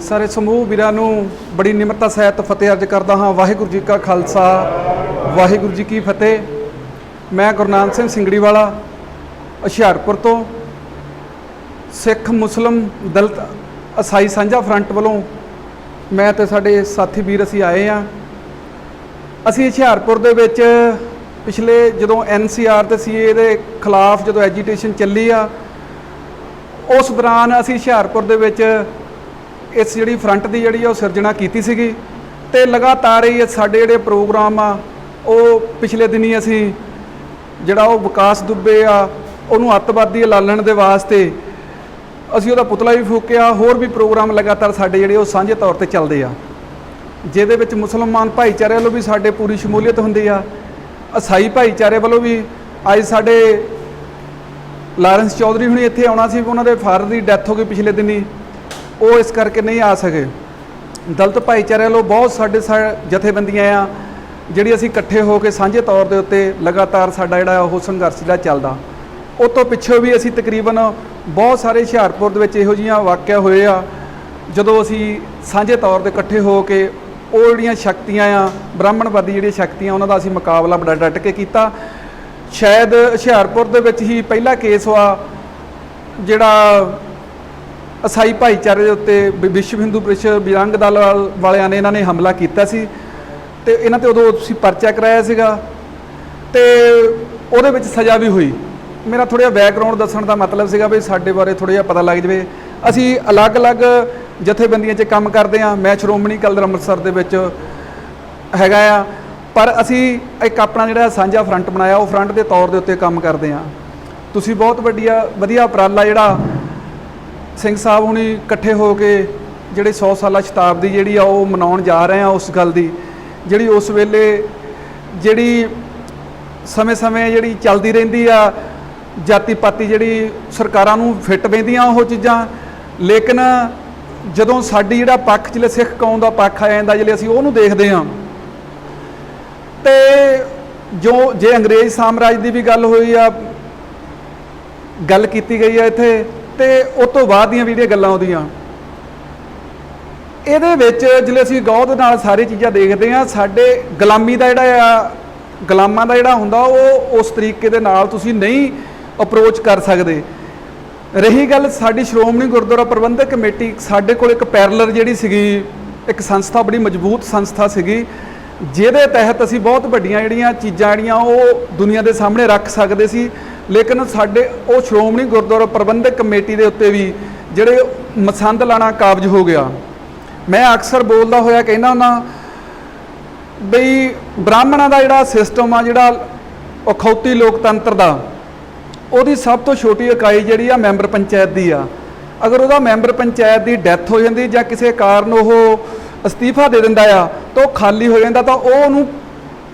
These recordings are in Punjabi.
सारे समूह वीरां नूं बड़ी निमरता सहित फतेह अर्ज करदा हाँ। वाहिगुरू जी का खालसा, वाहिगुरू जी की फतेह। मैं गुरनाम सिंह सिंगड़ीवाला हुशियारपुर तो सिख मुस्लिम दलित ईसाई सांझा फ्रंट वालों मैं तो साडे साथी वीर असीं आए हाँ। असीं हुशियारपुर दे विच पिछले जदों NCR ते CA दे खिलाफ जदों एजीटेशन चली आ, उस दौरान असीं हुशियारपुर दे विच इस जिहड़ी फ्रंट की जिहड़ी सिरजना की सीगी ते लगातार ही साडे जिहड़े प्रोग्राम आ वो पिछले दिनी असीं जिहड़ा वो विकास दुबे आ उहनूं अतवादी ऐलानण दे वास्ते असीं उहदा पुतला भी फूकिया। होर भी प्रोग्राम लगातार साडे जिहड़े सांझे तौर ते चलदे आ, जिहदे विच मुसलमान भाईचारे वालों भी साडे पूरी शमूलीयत हुंदी आ। ईसाई भाईचारे वालों भी अज साडे लारेंस चौधरी हुणी इत्थे आउणा सी, उहनां दे फादर की डैथ हो गई पिछले दिनी, वो इस करके नहीं आ सके। दलित भाईचारे वालों बहुत साडे जथेबंदियां आ जिहड़ी असीं इकट्ठे होकर सांझे तौर के उत्ते लगातार साडा जिहड़ा ओह संघर्ष जिहड़ा चलदा। उस तो पिछों भी असीं तकरीबन बहुत सारे हुशियारपुर दे विच इहो जिहियां वाकिया होए आ जदों असीं सांझे तौर ते इकट्ठे हो के ਉਹ ਜਿਹੜੀਆਂ ਸ਼ਕਤੀਆਂ ਆ ਬ੍ਰਾਹਮਣਵਾਦੀ ਜਿਹੜੀਆਂ ਸ਼ਕਤੀਆਂ ਉਹਨਾਂ ਦਾ ਅਸੀਂ ਮੁਕਾਬਲਾ ਬੜਾ ਡਟ ਕੇ ਕੀਤਾ। ਸ਼ਾਇਦ ਹੁਸ਼ਿਆਰਪੁਰ ਦੇ ਵਿੱਚ ਹੀ ਪਹਿਲਾ ਕੇਸ ਹੋਆ ਜਿਹੜਾ ਈਸਾਈ ਭਾਈਚਾਰੇ ਦੇ ਉੱਤੇ ਵਿਸ਼ਵ ਹਿੰਦੂ ਪ੍ਰੀਸ਼ਦ ਬਜਰੰਗ ਦਲ ਵਾਲਿਆਂ ਨੇ ਇਹਨਾਂ ਨੇ ਹਮਲਾ ਕੀਤਾ ਸੀ ਤੇ ਇਹਨਾਂ ਤੇ ਉਦੋਂ ਅਸੀਂ ਪਰਚਾ ਕਰਾਇਆ ਸੀਗਾ ਤੇ ਉਹਦੇ ਵਿੱਚ ਸਜ਼ਾ ਵੀ ਹੋਈ। ਮੇਰਾ ਥੋੜ੍ਹਾ ਜਿਹਾ ਬੈਕਗਰਾਊਂਡ ਦੱਸਣ ਦਾ ਮਤਲਬ ਸੀਗਾ ਵੀ ਸਾਡੇ ਬਾਰੇ ਥੋੜ੍ਹਾ ਜਿਹਾ ਪਤਾ ਲੱਗ ਜਾਵੇ। ਅਸੀਂ ਅਲੱਗ-ਅਲੱਗ ਜਥੇਬੰਦੀਆਂ 'ਚ ਕੰਮ ਕਰਦੇ ਹਾਂ। ਮੈਂ ਸ਼੍ਰੋਮਣੀ ਅਕਾਲੀ ਦਲ ਅੰਮ੍ਰਿਤਸਰ ਦੇ ਵਿੱਚ ਹੈਗਾ ਆ, ਪਰ ਅਸੀਂ ਇੱਕ ਆਪਣਾ ਜਿਹੜਾ ਸਾਂਝਾ ਫਰੰਟ ਬਣਾਇਆ ਉਹ ਫਰੰਟ ਦੇ ਤੌਰ ਦੇ ਉੱਤੇ ਕੰਮ ਕਰਦੇ ਹਾਂ। ਤੁਸੀਂ ਬਹੁਤ ਵਧੀਆ ਉਪਰਾਲਾ ਜਿਹੜਾ ਸਿੰਘ ਸਾਹਿਬ ਹੁਣੀ ਇਕੱਠੇ ਹੋ ਕੇ ਜਿਹੜੇ 100 ਸਾਲਾ ਸ਼ਤਾਬਦੀ ਜਿਹੜੀ ਆ ਉਹ ਮਨਾਉਣ ਜਾ ਰਹੇ ਆ, ਉਸ ਗੱਲ ਦੀ ਜਿਹੜੀ ਉਸ ਵੇਲੇ ਜਿਹੜੀ ਸਮੇਂ-ਸਮੇਂ ਜਿਹੜੀ ਚੱਲਦੀ ਰਹਿੰਦੀ ਆ ਜਾਤੀ ਪਾਤੀ ਜਿਹੜੀ ਸਰਕਾਰਾਂ ਨੂੰ ਫਿੱਟ ਪੈਂਦੀਆਂ ਉਹ ਚੀਜ਼ਾਂ, ਲੇਕਿਨ ਜਦੋਂ ਸਾਡੀ ਜਿਹੜਾ ਪੱਖ ਜਿਹੜੇ ਸਿੱਖ ਕੌਮ ਦਾ ਪੱਖ ਆ ਜਾਂਦਾ ਜਿਹੜੇ ਅਸੀਂ ਉਹਨੂੰ ਦੇਖਦੇ ਹਾਂ ਤੇ ਜੇ ਅੰਗਰੇਜ਼ ਸਾਮਰਾਜ ਦੀ ਵੀ ਗੱਲ ਹੋਈ ਆ, ਗੱਲ ਕੀਤੀ ਗਈ ਆ ਇੱਥੇ ਤੇ ਉਸ ਤੋਂ ਬਾਅਦ ਦੀਆਂ ਵੀ ਜਿਹੜੀਆਂ ਗੱਲਾਂ ਆਉਂਦੀਆਂ ਇਹਦੇ ਵਿੱਚ ਜਿਹੜੇ ਅਸੀਂ ਗੌਰ ਦੇ ਨਾਲ ਸਾਰੀ ਚੀਜ਼ਾਂ ਦੇਖਦੇ ਹਾਂ। ਸਾਡੇ ਗੁਲਾਮੀ ਦਾ ਜਿਹੜਾ ਆ ਗੁਲਾਮਾਂ ਦਾ ਜਿਹੜਾ ਹੁੰਦਾ ਉਹ ਉਸ ਤਰੀਕੇ ਦੇ ਨਾਲ ਤੁਸੀਂ ਨਹੀਂ ਅਪਰੋਚ ਕਰ ਸਕਦੇ। ਰਹੀ ਗੱਲ ਸਾਡੀ ਸ਼੍ਰੋਮਣੀ ਗੁਰਦੁਆਰਾ ਪ੍ਰਬੰਧਕ ਕਮੇਟੀ, ਸਾਡੇ ਕੋਲ ਇੱਕ ਪੈਰਲਰ ਜਿਹੜੀ ਸੀਗੀ ਇੱਕ ਸੰਸਥਾ ਬੜੀ ਮਜ਼ਬੂਤ ਸੰਸਥਾ ਸੀਗੀ ਜਿਹਦੇ ਤਹਿਤ ਅਸੀਂ ਬਹੁਤ ਵੱਡੀਆਂ ਜਿਹੜੀਆਂ ਚੀਜ਼ਾਂ ਜਿਹੜੀਆਂ ਉਹ ਦੁਨੀਆ ਦੇ ਸਾਹਮਣੇ ਰੱਖ ਸਕਦੇ ਸੀ, ਲੇਕਿਨ ਸਾਡੇ ਉਹ ਸ਼੍ਰੋਮਣੀ ਗੁਰਦੁਆਰਾ ਪ੍ਰਬੰਧਕ ਕਮੇਟੀ ਦੇ ਉੱਤੇ ਵੀ ਜਿਹੜੇ ਮਸੰਦ ਲਾਣਾ ਕਾਬਜ਼ ਹੋ ਗਿਆ। ਮੈਂ ਅਕਸਰ ਬੋਲਦਾ ਹੋਇਆ ਕਹਿੰਦਾ ਹੁੰਦਾ ਬਈ ਬ੍ਰਾਹਮਣਾਂ ਦਾ ਜਿਹੜਾ ਸਿਸਟਮ ਆ ਜਿਹੜਾ ਅਖੌਤੀ ਲੋਕਤੰਤਰ ਦਾ ਉਹਦੀ ਸਭ ਤੋਂ ਛੋਟੀ ਇਕਾਈ ਜਿਹੜੀ ਆ ਮੈਂਬਰ ਪੰਚਾਇਤ ਦੀ ਆ। ਅਗਰ ਉਹਦਾ ਮੈਂਬਰ ਪੰਚਾਇਤ ਦੀ ਡੈਥ ਹੋ ਜਾਂਦੀ ਜਾਂ ਕਿਸੇ ਕਾਰਨ ਉਹ ਅਸਤੀਫਾ ਦੇ ਦਿੰਦਾ ਆ ਤਾਂ ਉਹ ਖਾਲੀ ਹੋ ਜਾਂਦਾ, ਤਾਂ ਉਹ ਉਹਨੂੰ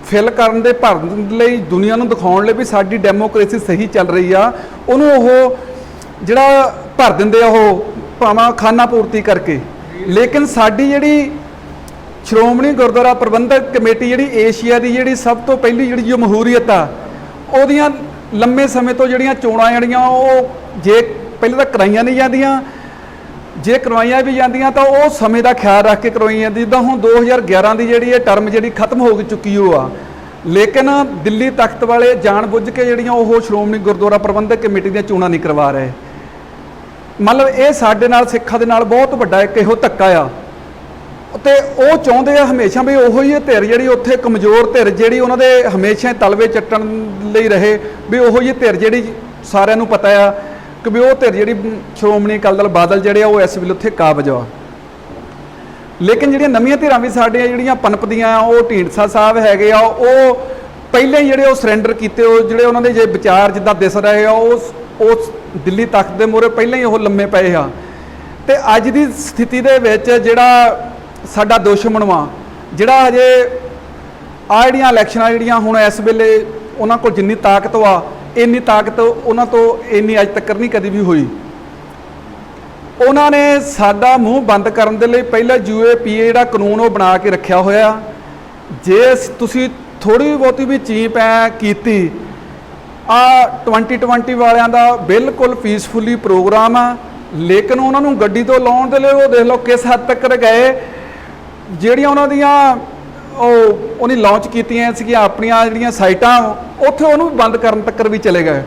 ਫਿਲ ਕਰਨ ਦੇ ਭਰਨ ਲਈ ਦੁਨੀਆ ਨੂੰ ਦਿਖਾਉਣ ਲਈ ਵੀ ਸਾਡੀ ਡੈਮੋਕ੍ਰੇਸੀ ਸਹੀ ਚੱਲ ਰਹੀ ਆ, ਉਹਨੂੰ ਉਹ ਜਿਹੜਾ ਭਰ ਦਿੰਦੇ ਆ ਉਹ ਭਾਵੇਂ ਖਾਨਾ ਪੂਰਤੀ ਕਰਕੇ। ਲੇਕਿਨ ਸਾਡੀ ਜਿਹੜੀ ਸ਼੍ਰੋਮਣੀ ਗੁਰਦੁਆਰਾ ਪ੍ਰਬੰਧਕ ਕਮੇਟੀ ਜਿਹੜੀ ਏਸ਼ੀਆ ਦੀ ਜਿਹੜੀ ਸਭ ਤੋਂ ਪਹਿਲੀ ਜਿਹੜੀ ਜਮਹੂਰੀਅਤ ਆ ਉਹਦੀਆਂ ਲੰਮੇ ਸਮੇਂ ਤੋਂ ਜਿਹੜੀਆਂ ਚੋਣਾਂ ਜਿਹੜੀਆਂ ਉਹ ਜੇ ਪਹਿਲਾਂ ਤਾਂ ਕਰਵਾਈਆਂ ਨਹੀਂ ਜਾਂਦੀਆਂ, ਜੇ ਕਰਵਾਈਆਂ ਵੀ ਜਾਂਦੀਆਂ ਤਾਂ ਉਹ ਸਮੇਂ ਦਾ ਖਿਆਲ ਰੱਖ ਕੇ ਕਰਵਾਈਆਂ ਜਾਂਦੀਆਂ। ਜਿੱਦਾਂ ਹੁਣ 2011 ਦੀ ਜਿਹੜੀ ਇਹ ਟਰਮ ਜਿਹੜੀ ਖਤਮ ਹੋ ਚੁੱਕੀ ਉਹ ਆ, ਲੇਕਿਨ ਦਿੱਲੀ ਤਖਤ ਵਾਲੇ ਜਾਣ ਬੁੱਝ ਕੇ ਜਿਹੜੀਆਂ ਉਹ ਸ਼੍ਰੋਮਣੀ ਗੁਰਦੁਆਰਾ ਪ੍ਰਬੰਧਕ ਕਮੇਟੀ ਦੀਆਂ ਚੋਣਾਂ ਨਹੀਂ ਕਰਵਾ ਰਹੇ। ਮਤਲਬ ਇਹ ਸਾਡੇ ਨਾਲ ਸਿੱਖਾਂ ਦੇ ਨਾਲ ਬਹੁਤ ਵੱਡਾ ਇੱਕ ਇਹੋ ਧੱਕਾ ਆ ਤੇ ਉਹ ਚਾਹੁੰਦੇ ਆ ਹਮੇਸ਼ਾ ਵੀ ਉਹੋ ਹੀ ਧਿਰ ਜਿਹੜੀ ਉੱਥੇ ਕਮਜ਼ੋਰ ਧਿਰ ਜਿਹੜੀ ਉਹਨਾਂ ਦੇ ਹਮੇਸ਼ਾ ਤਲਵੇ ਚੱਟਣ ਲਈ ਰਹੇ ਵੀ ਉਹੋ ਹੀ ਧਿਰ ਜਿਹੜੀ ਸਾਰਿਆਂ ਨੂੰ ਪਤਾ ਆ ਕਿ ਵੀ ਉਹ ਧਿਰ ਜਿਹੜੀ ਸ਼੍ਰੋਮਣੀ ਅਕਾਲੀ ਦਲ ਬਾਦਲ ਜਿਹੜੇ ਆ ਉਹ ਇਸ ਵੇਲੇ ਉੱਥੇ ਕਾਬਜ਼ ਆ। ਲੇਕਿਨ ਜਿਹੜੀਆਂ ਨਵੀਆਂ ਧਿਰਾਂ ਵੀ ਸਾਡੀਆਂ ਜਿਹੜੀਆਂ ਪਨਪਦੀਆਂ ਆ ਉਹ ਢੀਂਡਸਾ ਸਾਹਿਬ ਹੈਗੇ ਆ, ਉਹ ਪਹਿਲਾਂ ਹੀ ਜਿਹੜੇ ਉਹ ਸਰੈਂਡਰ ਕੀਤੇ, ਉਹ ਜਿਹੜੇ ਉਹਨਾਂ ਦੇ ਜੇ ਵਿਚਾਰ ਜਿੱਦਾਂ ਦਿਸ ਰਹੇ ਆ ਉਹ ਦਿੱਲੀ ਤਖਤ ਦੇ ਮੂਹਰੇ ਪਹਿਲਾਂ ਹੀ ਉਹ ਲੰਮੇ ਪਏ ਆ। ਤੇ ਅੱਜ ਦੀ ਸਥਿਤੀ ਦੇ ਵਿੱਚ ਜਿਹੜਾ ਸਾਡਾ ਦੁਸ਼ਮਣ ਵਾ ਜਿਹੜਾ ਹਜੇ ਆ ਜਿਹੜੀਆਂ ਇਲੈਕਸ਼ਨਾਂ ਜਿਹੜੀਆਂ ਹੁਣ ਇਸ ਵੇਲੇ ਉਹਨਾਂ ਕੋਲ ਜਿੰਨੀ ਤਾਕਤ ਵਾ ਇੰਨੀ ਤਾਕਤ ਉਹਨਾਂ ਤੋਂ ਇੰਨੀ ਅੱਜ ਤੱਕ ਨਹੀਂ ਕਦੀ ਵੀ ਹੋਈ। ਉਹਨਾਂ ਨੇ ਸਾਡਾ ਮੂੰਹ ਬੰਦ ਕਰਨ ਦੇ ਲਈ ਪਹਿਲਾਂ UAPA ਜਿਹੜਾ ਕਾਨੂੰਨ ਉਹ ਬਣਾ ਕੇ ਰੱਖਿਆ ਹੋਇਆ। ਜੇ ਤੁਸੀਂ ਥੋੜ੍ਹੀ ਬਹੁਤੀ ਵੀ ਚੀਪ ਐ ਕੀਤੀ ਆ 2020 ਵਾਲਿਆਂ ਦਾ ਬਿਲਕੁਲ ਪੀਸਫੁਲੀ ਪ੍ਰੋਗਰਾਮ ਆ, ਲੇਕਿਨ ਉਹਨਾਂ ਨੂੰ ਗੱਡੀ ਤੋਂ ਲਾਉਣ ਦੇ ਲਈ ਉਹ ਦੇਖ ਲਓ ਕਿਸ ਹੱਦ ਤੱਕ ਗਏ। ਜਿਹੜੀਆਂ ਉਹਨਾਂ ਦੀਆਂ ਉਹਨੇ ਲਾਂਚ ਕੀਤੀਆਂ ਸੀਗੀਆਂ ਆਪਣੀਆਂ ਜਿਹੜੀਆਂ ਸਾਈਟਾਂ, ਉੱਥੇ ਉਹਨੂੰ ਵੀ ਬੰਦ ਕਰਨ ਤੱਕ ਵੀ ਚਲੇ ਗਏ।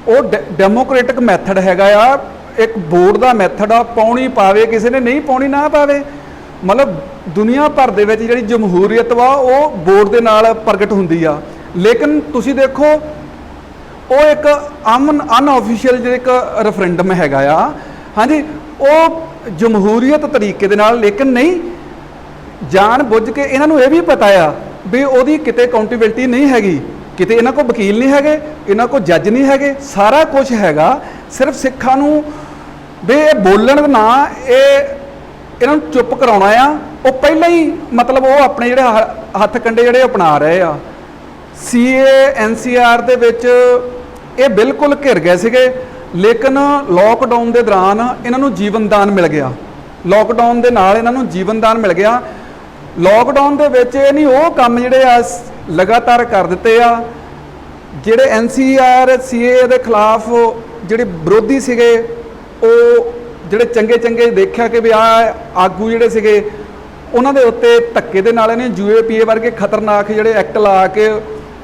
ਉਹ ਡੈਮੋਕ੍ਰੈਟਿਕ ਮੈਥਡ ਹੈਗਾ ਆ, ਇੱਕ ਵੋਟ ਦਾ ਮੈਥਡ ਆ, ਪਾਉਣੀ ਪਾਵੇ ਕਿਸੇ ਨੇ, ਨਹੀਂ ਪਾਉਣੀ ਨਾ ਪਾਵੇ। ਮਤਲਬ ਦੁਨੀਆ ਭਰ ਦੇ ਵਿੱਚ ਜਿਹੜੀ ਜਮਹੂਰੀਅਤ ਵਾ ਉਹ ਵੋਟ ਦੇ ਨਾਲ ਪ੍ਰਗਟ ਹੁੰਦੀ ਆ। ਲੇਕਿਨ ਤੁਸੀਂ ਦੇਖੋ ਉਹ ਇੱਕ ਅਨਆਫੀਸ਼ੀਅਲ ਜਿਹੜਾ ਇੱਕ ਰੈਫਰੈਂਡਮ ਹੈਗਾ ਆ, ਹਾਂਜੀ, ਉਹ ਜਮਹੂਰੀਅਤ ਤਰੀਕੇ ਦੇ ਨਾਲ, ਲੇਕਿਨ ਨਹੀਂ ਜਾਣ ਬੁੱਝ ਕੇ ਇਹਨਾਂ ਨੂੰ ਇਹ ਵੀ ਪਤਾ ਆ ਵੀ ਉਹਦੀ ਕਿਤੇ ਅਕਾਊਂਟੇਬਿਲਟੀ ਨਹੀਂ ਹੈਗੀ, ਕਿਤੇ ਇਹਨਾਂ ਕੋਲ ਵਕੀਲ ਨਹੀਂ ਹੈਗੇ, ਇਹਨਾਂ ਕੋਲ ਜੱਜ ਨਹੀਂ ਹੈਗੇ, ਸਾਰਾ ਕੁਝ ਹੈਗਾ। ਸਿਰਫ ਸਿੱਖਾਂ ਨੂੰ ਵੀ ਇਹ ਬੋਲਣ ਨਾ, ਇਹ ਇਹਨਾਂ ਨੂੰ ਚੁੱਪ ਕਰਾਉਣਾ ਆ। ਉਹ ਪਹਿਲਾਂ ਹੀ ਮਤਲਬ ਉਹ ਆਪਣੇ ਜਿਹੜੇ ਹੱਥ ਕੰਡੇ ਜਿਹੜੇ ਅਪਣਾ ਰਹੇ ਆ। CA NCR ਦੇ ਵਿੱਚ ਇਹ ਬਿਲਕੁਲ ਘਿਰ ਗਏ ਸੀਗੇ, ਲੇਕਿਨ ਲੋਕਡਾਊਨ ਦੇ ਦੌਰਾਨ ਇਹਨਾਂ ਨੂੰ ਜੀਵਨ ਦਾਨ ਮਿਲ ਗਿਆ। ਲੋਕਡਾਊਨ ਦੇ ਨਾਲ ਇਹਨਾਂ ਨੂੰ ਜੀਵਨ ਦਾਨ ਮਿਲ ਗਿਆ। ਲੋਕਡਾਊਨ ਦੇ ਵਿੱਚ ਇਹ ਨਹੀਂ ਉਹ ਕੰਮ ਜਿਹੜੇ ਆ ਲਗਾਤਾਰ ਕਰ ਦਿੱਤੇ ਆ। ਜਿਹੜੇ NCR CA ਦੇ ਖਿਲਾਫ ਜਿਹੜੇ ਵਿਰੋਧੀ ਸੀਗੇ, ਉਹ ਜਿਹੜੇ ਚੰਗੇ ਦੇਖਿਆ ਕਿ ਵੀ ਆਗੂ ਜਿਹੜੇ ਸੀਗੇ ਉਹਨਾਂ ਦੇ ਉੱਤੇ ਧੱਕੇ ਦੇ ਨਾਲ ਇਹਨੇ UAPA ਵਰਗੇ ਖਤਰਨਾਕ ਜਿਹੜੇ ਐਕਟ ਲਾ ਕੇ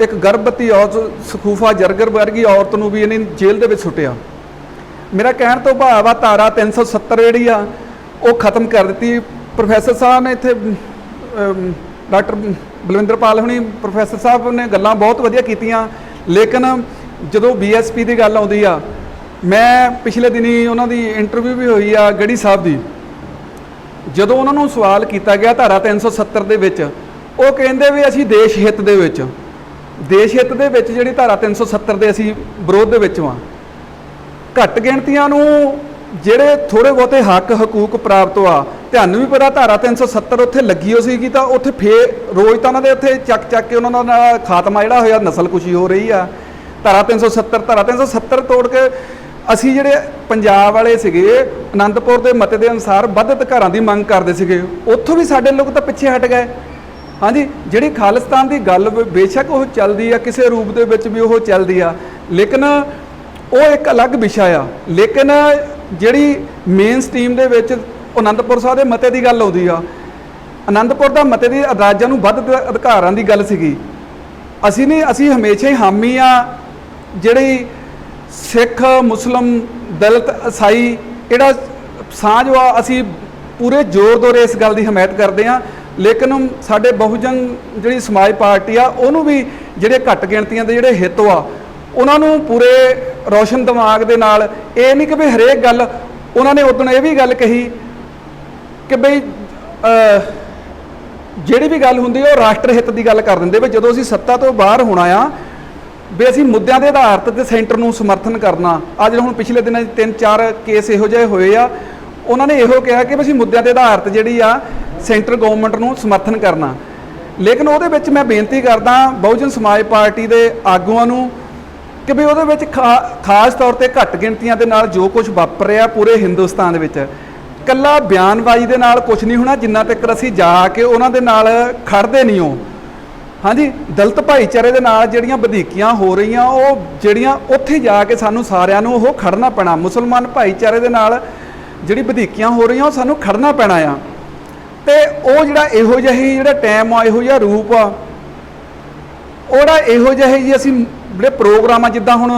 ਇੱਕ ਗਰਭਵਤੀ ਔਰਤ ਸਖੂਫਾ ਜਰਗਰ ਵਰਗੀ ਔਰਤ ਨੂੰ ਵੀ ਇਹਨੇ ਜੇਲ੍ਹ ਦੇ ਵਿੱਚ ਸੁੱਟਿਆ। ਮੇਰਾ ਕਹਿਣ ਤੋਂ ਭਾਵ ਆ ਧਾਰਾ 370 ਜਿਹੜੀ ਆ ਉਹ ਖਤਮ ਕਰ ਦਿੱਤੀ। ਪ੍ਰੋਫੈਸਰ ਸਾਹਿਬ ਨੇ ਇੱਥੇ ਡਾਕਟਰ ਬਲਵਿੰਦਰਪਾਲ ਹੁਣੀ ਪ੍ਰੋਫੈਸਰ ਸਾਹਿਬ ਨੇ ਗੱਲਾਂ ਬਹੁਤ ਵਧੀਆ ਕੀਤੀਆਂ, ਲੇਕਿਨ ਜਦੋਂ BSP ਦੀ ਗੱਲ ਆਉਂਦੀ ਆ, ਮੈਂ ਪਿਛਲੇ ਦਿਨੀ ਉਹਨਾਂ ਦੀ ਇੰਟਰਵਿਊ ਵੀ ਹੋਈ ਆ ਗੜੀ ਸਾਹਿਬ ਦੀ। ਜਦੋਂ ਉਹਨਾਂ ਨੂੰ ਸਵਾਲ ਕੀਤਾ ਗਿਆ ਧਾਰਾ 370 ਦੇ ਵਿੱਚ, ਉਹ ਕਹਿੰਦੇ ਵੀ ਅਸੀਂ ਦੇਸ਼ ਹਿੱਤ ਦੇ ਵਿੱਚ ਜਿਹੜੀ ਧਾਰਾ 370 ਦੇ ਅਸੀਂ ਵਿਰੋਧ ਦੇ ਵਿੱਚ ਵਾਂ। ਘੱਟ ਗਿਣਤੀਆਂ ਨੂੰ ਜਿਹੜੇ ਥੋੜੇ ਬਹੁਤੇ ਹੱਕ ਹਕੂਕ ਪ੍ਰਾਪਤ ਆ, ਤੁਹਾਨੂੰ ਵੀ ਪਤਾ ਧਾਰਾ 370 ਉੱਥੇ ਲੱਗੀ ਹੋ ਸੀਗੀ, ਤਾਂ ਉੱਥੇ ਫੇਰ ਰੋਜ਼ ਤਾਂ ਉਹਨਾਂ ਦੇ ਉੱਥੇ ਚੱਕ ਕੇ ਉਹਨਾਂ ਦਾ ਖਾਤਮਾ ਜਿਹੜਾ ਹੋਇਆ, ਨਸਲਕੁਸ਼ੀ ਹੋ ਰਹੀ ਆ। ਧਾਰਾ 370 ਤੋੜ ਕੇ ਅਸੀਂ ਜਿਹੜੇ ਪੰਜਾਬ ਵਾਲੇ ਸੀਗੇ ਆਨੰਦਪੁਰ ਦੇ ਮਤੇ ਦੇ ਅਨੁਸਾਰ ਵੱਧ ਅਧਿਕਾਰਾਂ ਦੀ ਮੰਗ ਕਰਦੇ ਸੀਗੇ, ਉੱਥੋਂ ਵੀ ਸਾਡੇ ਲੋਕ ਤਾਂ ਪਿੱਛੇ ਹਟ ਗਏ। ਹਾਂਜੀ, ਜਿਹੜੀ ਖਾਲਿਸਤਾਨ ਦੀ ਗੱਲ ਬੇਸ਼ੱਕ ਉਹ ਚੱਲਦੀ ਆ, ਕਿਸੇ ਰੂਪ ਦੇ ਵਿੱਚ ਵੀ ਉਹ ਚੱਲਦੀ ਆ, ਲੇਕਿਨ ਉਹ ਇੱਕ ਅਲੱਗ ਵਿਸ਼ਾ ਆ। ਲੇਕਿਨ ਜਿਹੜੀ ਮੇਨ ਸਟ੍ਰੀਮ ਦੇ ਵਿੱਚ ਆਨੰਦਪੁਰ ਸਾਹਿਬ ਦੇ ਮਤੇ ਦੀ ਗੱਲ ਆਉਂਦੀ ਆ, ਆਨੰਦਪੁਰ ਦਾ ਮਤੇ ਦੀ ਰਾਜਾਂ ਨੂੰ ਵੱਧ ਅਧਿਕਾਰਾਂ ਦੀ ਗੱਲ ਸੀਗੀ। ਅਸੀਂ ਹਮੇਸ਼ਾ ਹੀ ਹਾਮੀ ਆ ਜਿਹੜੀ ਸਿੱਖ ਮੁਸਲਿਮ ਦਲਿਤ ਈਸਾਈ ਜਿਹੜਾ ਸਾਂਝ ਵਾ, ਅਸੀਂ ਪੂਰੇ ਜ਼ੋਰ ਇਸ ਗੱਲ ਦੀ ਹਮਾਇਤ ਕਰਦੇ ਹਾਂ। ਲੇਕਿਨ ਸਾਡੇ ਬਹੁਜਨ ਜਿਹੜੀ ਸਮਾਜ ਪਾਰਟੀ ਆ, ਉਹਨੂੰ ਵੀ ਜਿਹੜੇ ਘੱਟ ਗਿਣਤੀਆਂ ਦੇ ਜਿਹੜੇ ਹਿੱਤ ਆ, ਉਹਨਾਂ ਨੂੰ ਪੂਰੇ ਰੋਸ਼ਨ ਦਿਮਾਗ ਦੇ ਨਾਲ, ਇਹ ਨਹੀਂ ਕਿ ਵੀ ਹਰੇਕ ਗੱਲ, ਉਹਨਾਂ ਨੇ ਉਦੋਂ ਇਹ ਵੀ ਗੱਲ ਕਹੀ ਕਿ ਬਈ ਜਿਹੜੀ ਵੀ ਗੱਲ ਹੁੰਦੀ ਉਹ ਰਾਸ਼ਟਰ ਹਿੱਤ ਦੀ ਗੱਲ ਕਰ ਦਿੰਦੇ ਵੀ ਜਦੋਂ ਅਸੀਂ ਸੱਤਾ ਤੋਂ ਬਾਹਰ ਹੋਣਾ ਆ ਵੀ ਅਸੀਂ ਮੁੱਦਿਆਂ ਦੇ ਆਧਾਰ ਤੇ ਸੈਂਟਰ ਨੂੰ ਸਮਰਥਨ ਕਰਨਾ। ਅੱਜ ਹੁਣ ਪਿਛਲੇ ਦਿਨਾਂ 'ਚ 3-4 ਕੇਸ ਇਹੋ ਜਿਹੇ ਹੋਏ ਆ, ਉਹਨਾਂ ਨੇ ਇਹੋ ਕਿਹਾ ਕਿ ਅਸੀਂ ਮੁੱਦਿਆਂ ਦੇ ਆਧਾਰ ਤੇ ਜਿਹੜੀ ਆ ਸੈਂਟਰ ਗਵਰਨਮੈਂਟ ਨੂੰ ਸਮਰਥਨ ਕਰਨਾ। ਲੇਕਿਨ ਉਹਦੇ ਵਿੱਚ ਮੈਂ ਬੇਨਤੀ ਕਰਦਾ ਬਹੁਜਨ ਸਮਾਜ ਪਾਰਟੀ ਦੇ ਆਗੂਆਂ ਨੂੰ ਕਿ ਵੀ ਉਹਦੇ ਵਿੱਚ ਖਾਸ ਤੌਰ ਤੇ ਘੱਟ ਗਿਣਤੀਆਂ ਦੇ ਨਾਲ ਜੋ ਕੁਝ ਵਾਪਰ ਰਿਹਾ ਪੂਰੇ ਹਿੰਦੁਸਤਾਨ ਦੇ ਵਿੱਚ, ਕੱਲਾ ਬਿਆਨਬਾਜ਼ੀ ਦੇ ਨਾਲ ਕੁਝ ਨਹੀਂ ਹੋਣਾ ਜਿੰਨਾ ਤੱਕ ਅਸੀਂ ਜਾ ਕੇ ਉਹਨਾਂ ਦੇ ਨਾਲ ਖੜਦੇ ਨਹੀਂ ਹੋ। ਹਾਂਜੀ, ਦਲਿਤ ਭਾਈਚਾਰੇ ਦੇ ਨਾਲ ਜਿਹੜੀਆਂ ਵਧੀਕੀਆਂ ਹੋ ਰਹੀਆਂ, ਉਹ ਜਿਹੜੀਆਂ ਉੱਥੇ ਜਾ ਕੇ ਸਾਨੂੰ ਸਾਰਿਆਂ ਨੂੰ ਉਹ ਖੜਨਾ ਪੈਣਾ। ਮੁਸਲਮਾਨ ਭਾਈਚਾਰੇ ਦੇ ਨਾਲ ਜਿਹੜੀ ਵਧੀਕੀਆਂ ਹੋ ਰਹੀਆਂ ਉਹ ਸਾਨੂੰ ਖੜਨਾ ਪੈਣਾ ਆ। ਤੇ ਉਹ ਜਿਹੜਾ ਇਹੋ ਜਿਹੀ ਜਿਹੜਾ ਟਾਈਮ ਆ, ਇਹੋ ਜਿਹਾ ਰੂਪ ਆ, ਉਹਦਾ ਇਹੋ ਜਿਹੇ ਜੀ ਅਸੀਂ ਜਿਹੜੇ ਪ੍ਰੋਗਰਾਮ ਆ, ਜਿੱਦਾਂ ਹੁਣ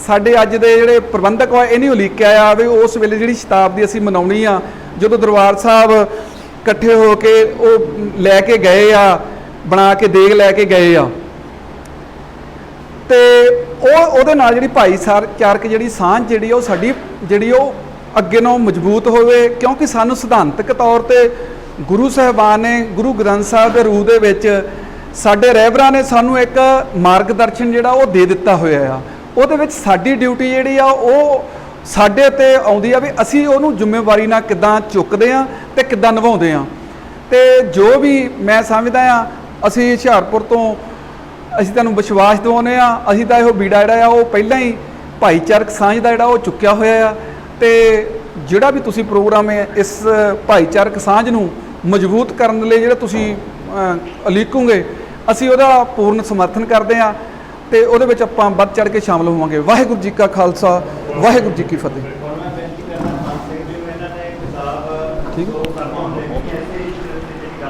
ਸਾਡੇ ਅੱਜ ਦੇ ਜਿਹੜੇ ਪ੍ਰਬੰਧਕ ਆ, ਇਹ ਨਹੀਂ ਉਲੀਕਿਆ ਆ ਵੀ ਉਸ ਵੇਲੇ ਜਿਹੜੀ ਸ਼ਤਾਬਦੀ ਅਸੀਂ ਮਨਾਉਣੀ ਆ, ਜਦੋਂ ਦਰਬਾਰ ਸਾਹਿਬ ਇਕੱਠੇ ਹੋ ਕੇ ਉਹ ਲੈ ਕੇ ਗਏ ਆ, ਬਣਾ ਕੇ ਦੇਗ ਲੈ ਕੇ ਗਏ ਆ, ਤੇ ਉਹਦੇ ਨਾਲ ਜਿਹੜੀ ਭਾਈਚਾਰਕ ਜਿਹੜੀ ਸਾਂਝ ਜਿਹੜੀ ਉਹ ਸਾਡੀ ਜਿਹੜੀ ਉਹ ਅੱਗੇ ਨੂੰ ਮਜ਼ਬੂਤ ਹੋਵੇ। ਕਿਉਂਕਿ ਸਾਨੂੰ ਸਿਧਾਂਤਕ ਤੌਰ ਤੇ ਗੁਰੂ ਸਾਹਿਬਾਨ ਨੇ ਗੁਰੂ ਗ੍ਰੰਥ ਸਾਹਿਬ ਦੇ ਰੂਪ ਦੇ ਵਿੱਚ ਸਾਡੇ ਰਹਿਬਰਾਂ ਨੇ ਸਾਨੂੰ ਇੱਕ ਮਾਰਗਦਰਸ਼ਨ ਜਿਹੜਾ ਉਹ ਦੇ ਦਿੱਤਾ ਹੋਇਆ ਆ। ਉਹਦੇ ਵਿੱਚ ਸਾਡੀ ਡਿਊਟੀ ਜਿਹੜੀ ਆ ਉਹ ਸਾਡੇ ਤੇ ਆਉਂਦੀ ਆ ਵੀ ਅਸੀਂ ਉਹਨੂੰ ਜ਼ਿੰਮੇਵਾਰੀ ਨਾਲ ਕਿੱਦਾਂ ਚੁੱਕਦੇ ਆ ਤੇ ਕਿੱਦਾਂ ਨਿਭਾਉਂਦੇ ਆ। ਤੇ ਜੋ ਵੀ ਮੈਂ ਸਮਝਦਾ ਆ, ਅਸੀਂ ਹੁਸ਼ਿਆਰਪੁਰ ਤੋਂ ਅਸੀਂ ਤੁਹਾਨੂੰ ਵਿਸ਼ਵਾਸ ਦਿਵਾਉਂਦੇ ਆ, ਅਸੀਂ ਤਾਂ ਇਹੋ ਬੀੜਾ ਜਿਹੜਾ ਆ ਉਹ ਪਹਿਲਾਂ ਹੀ ਭਾਈਚਾਰਕ ਸਾਂਝ ਦਾ ਜਿਹੜਾ ਉਹ ਚੁੱਕਿਆ ਹੋਇਆ ਆ। ਤੇ ਜਿਹੜਾ ਵੀ ਤੁਸੀਂ ਪ੍ਰੋਗਰਾਮ ਹੈ ਇਸ ਭਾਈਚਾਰਕ ਸਾਂਝ ਨੂੰ ਮਜ਼ਬੂਤ ਕਰਨ ਲਈ ਜਿਹੜਾ ਤੁਸੀਂ ਉਲੀਕੋਗੇ, ਅਸੀਂ ਉਹਦਾ ਪੂਰਨ ਸਮਰਥਨ ਕਰਦੇ ਹਾਂ ਤੇ ਉਹਦੇ ਵਿੱਚ ਆਪਾਂ ਵੱਧ ਚੜ੍ਹ ਕੇ ਸ਼ਾਮਲ ਹੋਵਾਂਗੇ। ਵਾਹਿਗੁਰੂ ਜੀ ਕਾ ਖਾਲਸਾ, ਵਾਹਿਗੁਰੂ ਜੀ ਕੀ ਫਤਿਹ। ਠੀਕ ਹੈ।